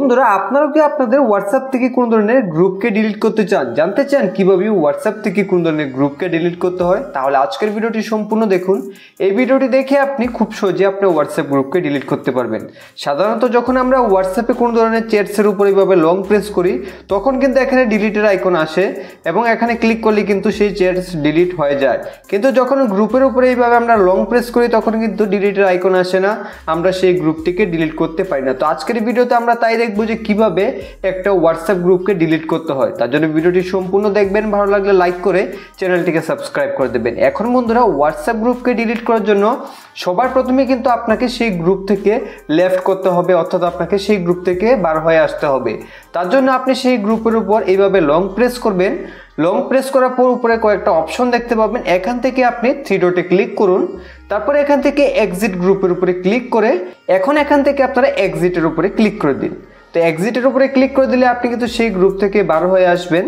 বন্ধুরা আপনারাও কি আপনাদের হোয়াটসঅ্যাপ থেকে কোন ধরনের গ্রুপকে ডিলিট করতে চান, জানতে চান কিভাবে হোয়াটসঅ্যাপ থেকে কোন ধরনের গ্রুপকে ডিলিট করতে হয়? তাহলে আজকের ভিডিওটি সম্পূর্ণ দেখুন। এই ভিডিওটি দেখে আপনি খুব সহজে আপনার হোয়াটসঅ্যাপ গ্রুপকে ডিলিট করতে পারবেন। সাধারণত যখন আমরা হোয়াটসঅ্যাপে কোন ধরনের চ্যাটসের উপর এইভাবে লং প্রেস করি তখন কিন্তু এখানে ডিলিটের আইকন আসে এবং এখানে ক্লিক করলে কিন্তু সেই চ্যাটস ডিলিট হয়ে যায়। কিন্তু যখন গ্রুপের উপরে এইভাবে আমরা লং প্রেস করি তখন কিন্তু ডিলিটের আইকন আসে না, আমরা সেই গ্রুপটিকে ডিলিট করতে পারি না। তো আজকের ভিডিওতে আমরা তাই দেখবো যে কিভাবে একটা হোয়াটসঅ্যাপ গ্রুপকে ডিলিট করতে হয়। তার জন্য ভিডিওটি সম্পূর্ণ দেখবেন, ভালো লাগলে লাইক করে চ্যানেলটিকে সাবস্ক্রাইব করে দেবেন। এখন বন্ধুরা হোয়াটসঅ্যাপ গ্রুপকে ডিলিট করার জন্য সবার প্রথমে কিন্তু আপনাকে সেই গ্রুপ থেকে লেফট করতে হবে, অর্থাৎ আপনাকে সেই গ্রুপ থেকে বার হয়ে আসতে হবে। তার জন্য আপনি সেই গ্রুপের উপর এইভাবে লং প্রেস করবেন। লং প্রেস করার পর উপরে কয়েকটা অপশন দেখতে পাবেন, এখান থেকে আপনি থ্রি ডটে ক্লিক করুন। তারপরে এখান থেকে এক্সিট গ্রুপের উপরে ক্লিক করে এখন এখান থেকে আপনারা এক্সিটের উপরে ক্লিক করে দিন। তো এক্সিটের উপরে ক্লিক করে দিলে আপনি কিন্তু সেই গ্রুপ থেকে বার হয়ে আসবেন।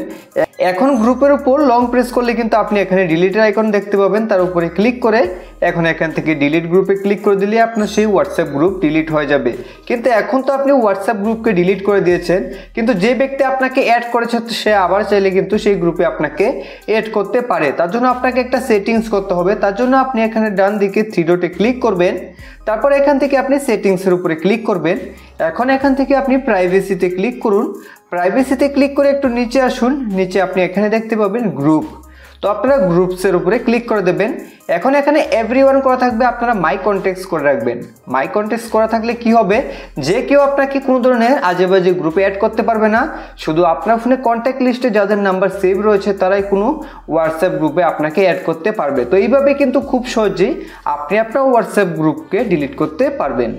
এখন গ্রুপের উপর লং প্রেস করলে কিন্তু আপনি এখানে ডিলিটের আইকন দেখতে পাবেন, তার উপরে ক্লিক করে এখন এখান থেকে ডিলিট গ্রুপে ক্লিক করে দিলে আপনার সেই হোয়াটসঅ্যাপ গ্রুপ ডিলিট হয়ে যাবে। কিন্তু এখন তো আপনি হোয়াটসঅ্যাপ গ্রুপকে ডিলিট করে দিয়েছেন, কিন্তু যে ব্যক্তি আপনাকে অ্যাড করেছে সে আবার চাইলে কিন্তু সেই গ্রুপে আপনাকে অ্যাড করতে পারে। তার জন্য আপনাকে একটা সেটিংস করতে হবে। তার জন্য আপনি এখানে ডান দিকে থ্রি ডটে ক্লিক করবেন, তারপর এখান থেকে আপনি সেটিংসের উপরে ক্লিক করবেন। এখন এখান থেকে আপনি প্রাইভেসিতে ক্লিক করুন। প্রাইভেসিতে ক্লিক করে একটু নিচে আসুন, নিচে আপনি এখানে দেখতে পাবেন গ্রুপ। তো আপনারা গ্রুপসের উপরে ক্লিক করে দেবেন। এখন এখানে এভরিওয়ান করা থাকবে, আপনারা মাই কন্ট্যাক্টস করে রাখবেন। মাই কন্ট্যাক্টস করা থাকলে কি হবে, যে কেউ আপনাকে কোনো ধরনের আজে বাজে গ্রুপে অ্যাড করতে পারবে না। শুধু আপনার ফোনে কন্ট্যাক্ট লিস্টে যাদের নাম্বার সেভ রয়েছে তারাই কোনো হোয়াটসঅ্যাপ গ্রুপে আপনাকে অ্যাড করতে পারবে। তো এইভাবে কিন্তু খুব সহজেই আপনি আপনার হোয়াটসঅ্যাপ গ্রুপকে ডিলিট করতে পারবেন।